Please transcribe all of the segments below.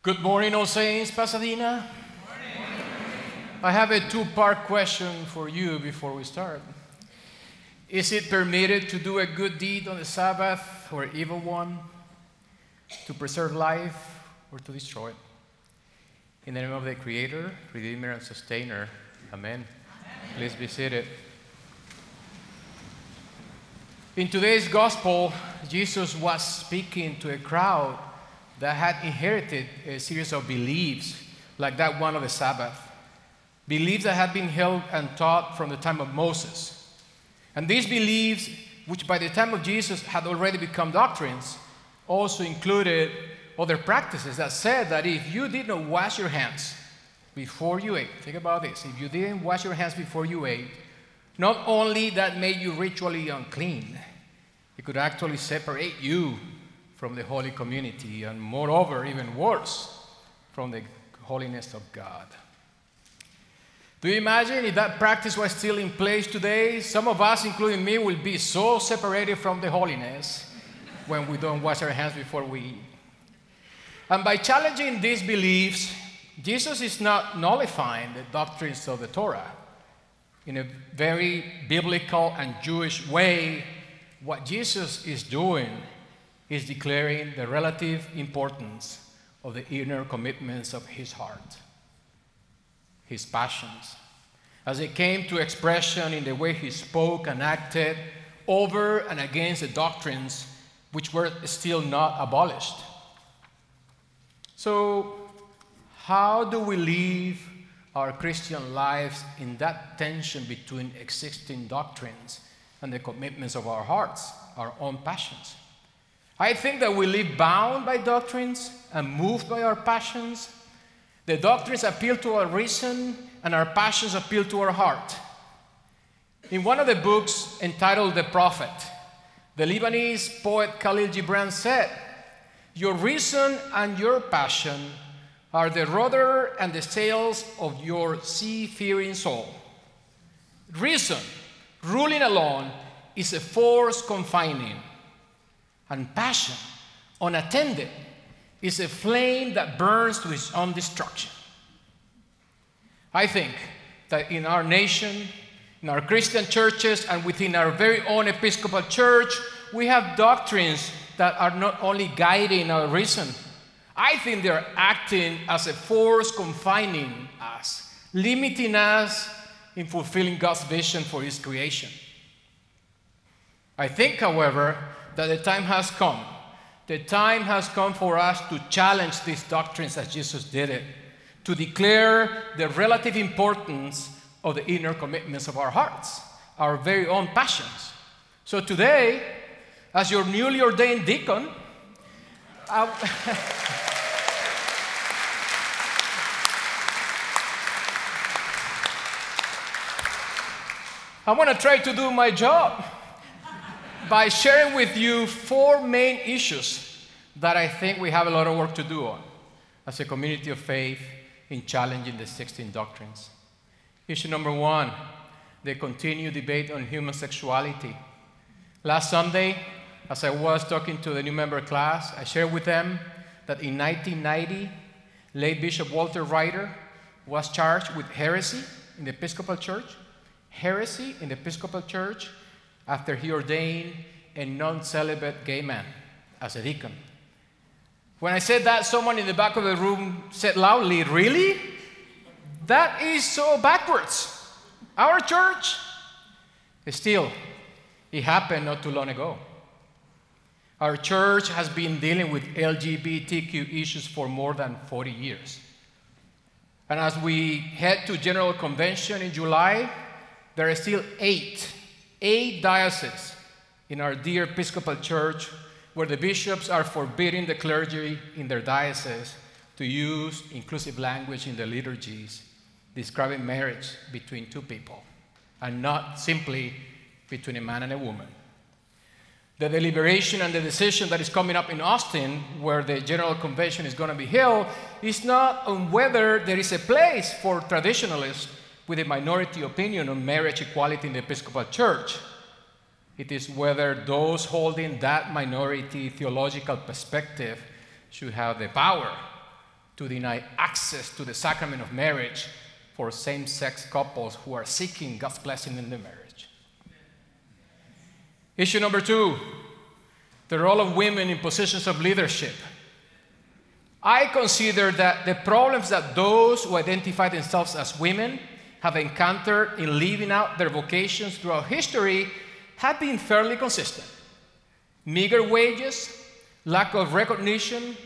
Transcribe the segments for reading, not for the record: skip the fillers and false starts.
Good morning, all saints, Pasadena. Morning. I have a two-part question for you before we start. Is it permitted to do a good deed on the Sabbath or an evil one, to preserve life or to destroy it? In the name of the Creator, Redeemer, and Sustainer, Amen. Please be seated. In today's gospel, Jesus was speaking to a crowd that had inherited a series of beliefs like that one of the Sabbath. Beliefs that had been held and taught from the time of Moses. And these beliefs, which by the time of Jesus had already become doctrines, also included other practices that said that if you did not wash your hands before you ate, think about this, if you didn't wash your hands before you ate, not only that made you ritually unclean, it could actually separate you from the holy community, and moreover, even worse, from the holiness of God. Do you imagine if that practice was still in place today? Some of us, including me, will be so separated from the holiness when we don't wash our hands before we eat. And by challenging these beliefs, Jesus is not nullifying the doctrines of the Torah. In a very biblical and Jewish way, what Jesus is doing is declaring the relative importance of the inner commitments of his heart, his passions, as they came to expression in the way he spoke and acted over and against the doctrines which were still not abolished. So, how do we live our Christian lives in that tension between existing doctrines and the commitments of our hearts, our own passions? I think that we live bound by doctrines and moved by our passions. The doctrines appeal to our reason, and our passions appeal to our heart. In one of the books entitled The Prophet, the Lebanese poet Khalil Gibran said, "Your reason and your passion are the rudder and the sails of your sea-faring soul. Reason, ruling alone, is a force confining, and passion, unattended, is a flame that burns to its own destruction." I think that in our nation, in our Christian churches, and within our very own Episcopal Church, we have doctrines that are not only guiding our reason. I think they're acting as a force confining us, limiting us in fulfilling God's vision for his creation. I think, however, that the time has come. The time has come for us to challenge these doctrines as Jesus did it, to declare the relative importance of the inner commitments of our hearts, our very own passions. So today, as your newly ordained deacon, I want to try to do my job by sharing with you four main issues that I think we have a lot of work to do on as a community of faith in challenging the 16 doctrines. Issue number one, the continued debate on human sexuality. Last Sunday, as I was talking to the new member class, I shared with them that in 1990, late Bishop Walter Ryder was charged with heresy in the Episcopal Church. Heresy in the Episcopal Church after he ordained a non-celibate gay man as a deacon. When I said that, someone in the back of the room said loudly, "Really? That is so backwards. Our church?" Still, it happened not too long ago. Our church has been dealing with LGBTQ issues for more than 40 years. And as we head to General Convention in July, there are still eight dioceses in our dear Episcopal Church where the bishops are forbidding the clergy in their diocese to use inclusive language in their liturgies, describing marriage between two people, and not simply between a man and a woman. The deliberation and the decision that is coming up in Austin, where the General Convention is going to be held, is not on whether there is a place for traditionalists with a minority opinion on marriage equality in the Episcopal Church. It is whether those holding that minority theological perspective should have the power to deny access to the sacrament of marriage for same-sex couples who are seeking God's blessing in their marriage. Issue number 2, the role of women in positions of leadership. I consider that the problems that those who identify themselves as women have encountered in living out their vocations throughout history have been fairly consistent. Meager wages, lack of recognition,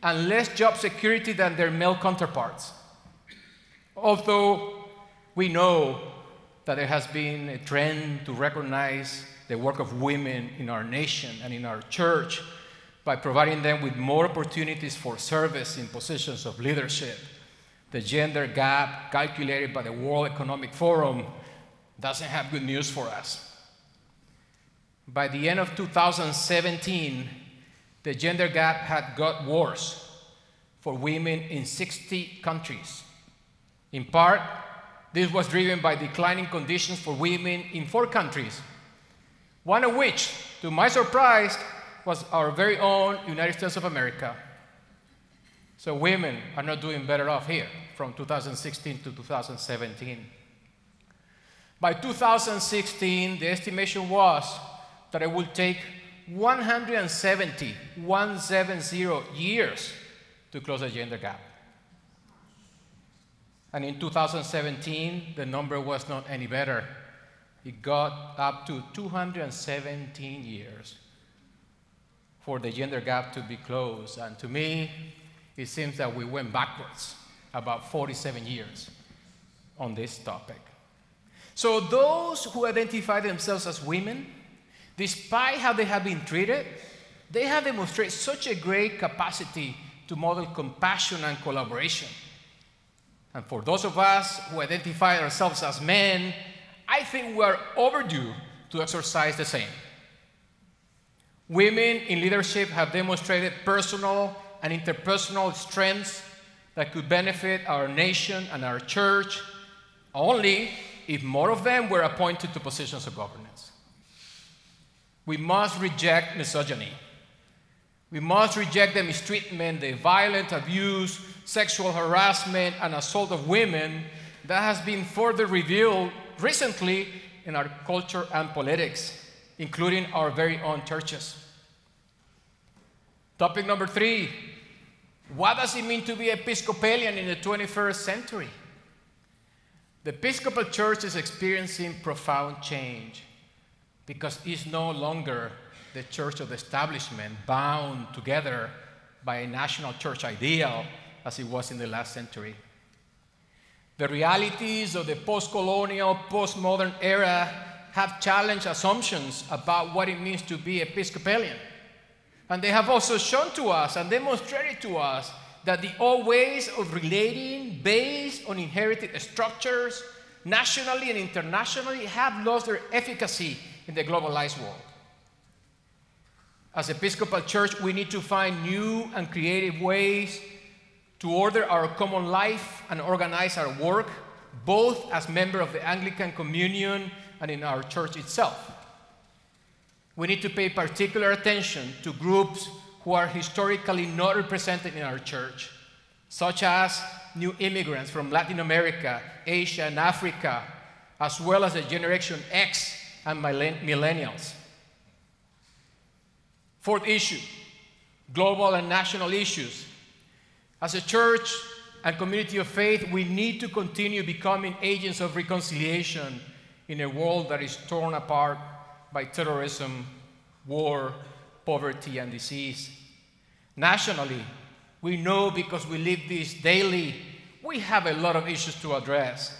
and less job security than their male counterparts. Although we know that there has been a trend to recognize the work of women in our nation and in our church by providing them with more opportunities for service in positions of leadership, the gender gap calculated by the World Economic Forum doesn't have good news for us. By the end of 2017, the gender gap had got worse for women in 60 countries. In part, this was driven by declining conditions for women in 4 countries, one of which, to my surprise, was our very own United States of America. So women are not doing better off here from 2016 to 2017. By 2016, the estimation was that it would take 170 years to close the gender gap. And in 2017, the number was not any better. It got up to 217 years for the gender gap to be closed. And to me, it seems that we went backwards about 47 years on this topic. So those who identify themselves as women, despite how they have been treated, they have demonstrated such a great capacity to model compassion and collaboration. And for those of us who identify ourselves as men, I think we are overdue to exercise the same. Women in leadership have demonstrated personal and interpersonal strengths that could benefit our nation and our church only if more of them were appointed to positions of governance. We must reject misogyny. We must reject the mistreatment, the violent abuse, sexual harassment, and assault of women that has been further revealed recently in our culture and politics, including our very own churches. Topic number 3, what does it mean to be Episcopalian in the 21st century? The Episcopal Church is experiencing profound change because it's no longer the church of the establishment bound together by a national church ideal as it was in the last century. The realities of the post-colonial, post-modern era have challenged assumptions about what it means to be Episcopalian. And they have also shown to us and demonstrated to us that the old ways of relating based on inherited structures, nationally and internationally, have lost their efficacy in the globalized world. As Episcopal Church, we need to find new and creative ways to order our common life and organize our work, both as members of the Anglican Communion and in our church itself. We need to pay particular attention to groups who are historically not represented in our church, such as new immigrants from Latin America, Asia, and Africa, as well as the Generation X and millennials. 4th issue, global and national issues. As a church and community of faith, we need to continue becoming agents of reconciliation in a world that is torn apart by terrorism, war, poverty, and disease. Nationally, we know because we live this daily, we have a lot of issues to address,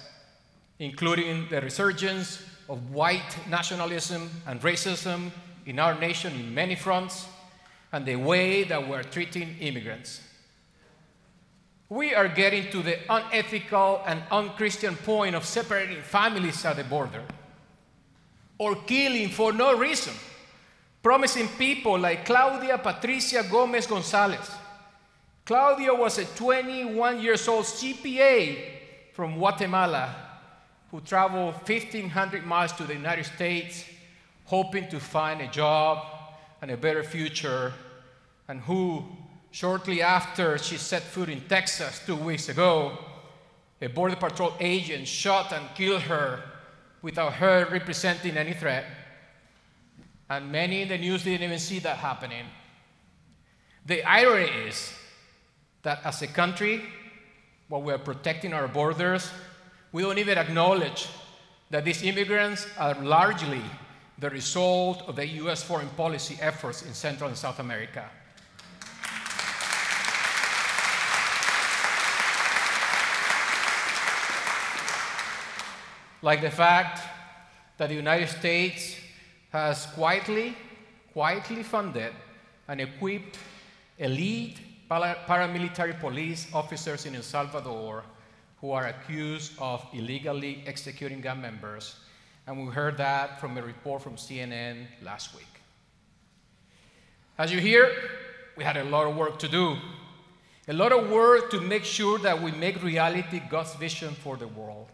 including the resurgence of white nationalism and racism in our nation in many fronts, and the way that we're treating immigrants. We are getting to the unethical and unchristian point of separating families at the border, or killing for no reason, promising people like Claudia, Patricia, Gonzalez. Claudia was a 21-year-old CPA from Guatemala who traveled 1,500 miles to the United States, hoping to find a job and a better future, and who, shortly after she set foot in Texas 2 weeks ago, a Border Patrol agent shot and killed her without her representing any threat. And many in the news didn't even see that happening. The irony is that as a country, while we are protecting our borders, we don't even acknowledge that these immigrants are largely the result of the U.S. foreign policy efforts in Central and South America. Like the fact that the United States has quietly funded and equipped elite paramilitary police officers in El Salvador who are accused of illegally executing gang members. And we heard that from a report from CNN last week. As you hear, we had a lot of work to do. A lot of work to make sure that we make reality God's vision for the world.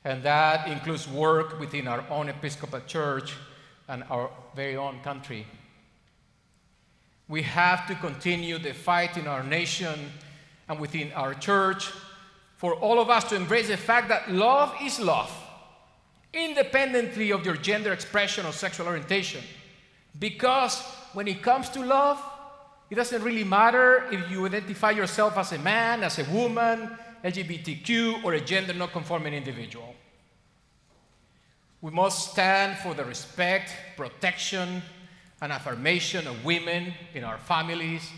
And that includes work within our own Episcopal Church and our very own country. We have to continue the fight in our nation and within our church for all of us to embrace the fact that love is love, independently of your gender expression or sexual orientation. Because when it comes to love, it doesn't really matter if you identify yourself as a man, as a woman, LGBTQ, or a gender non-conforming individual. We must stand for the respect, protection, and affirmation of women in our families,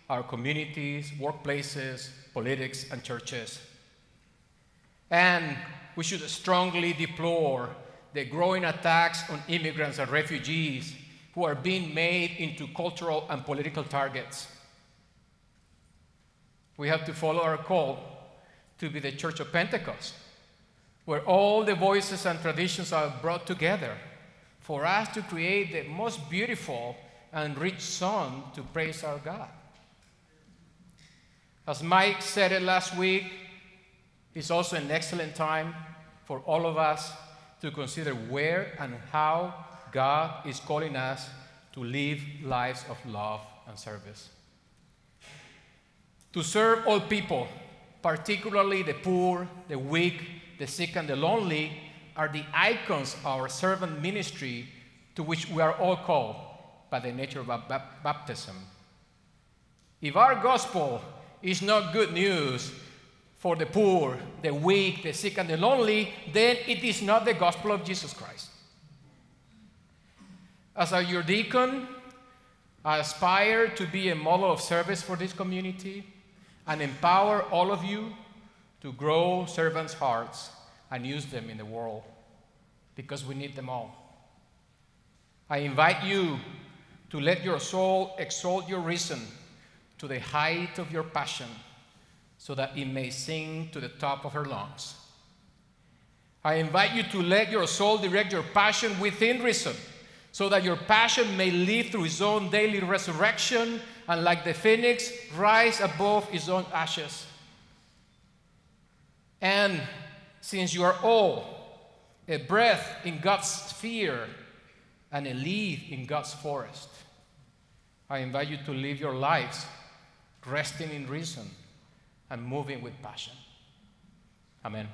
our communities, workplaces, politics, and churches. And we should strongly deplore the growing attacks on immigrants and refugees who are being made into cultural and political targets. We have to follow our call to be the Church of Pentecost, where all the voices and traditions are brought together for us to create the most beautiful and rich song to praise our God. As Mike said it last week, it's also an excellent time for all of us to consider where and how God is calling us to live lives of love and service. To serve all people, particularly the poor, the weak, the sick, and the lonely, are the icons of our servant ministry to which we are all called by the nature of baptism. If our gospel is not good news for the poor, the weak, the sick, and the lonely, then it is not the gospel of Jesus Christ. As your deacon, I aspire to be a model of service for this community and empower all of you to grow servants' hearts and use them in the world, because we need them all. I invite you to let your soul exalt your reason to the height of your passion, so that it may sing to the top of her lungs. I invite you to let your soul direct your passion within reason, so that your passion may live through its own daily resurrection and, like the phoenix, rise above its own ashes. And since you are all a breath in God's sphere and a leaf in God's forest, I invite you to live your lives resting in reason and moving with passion. Amen.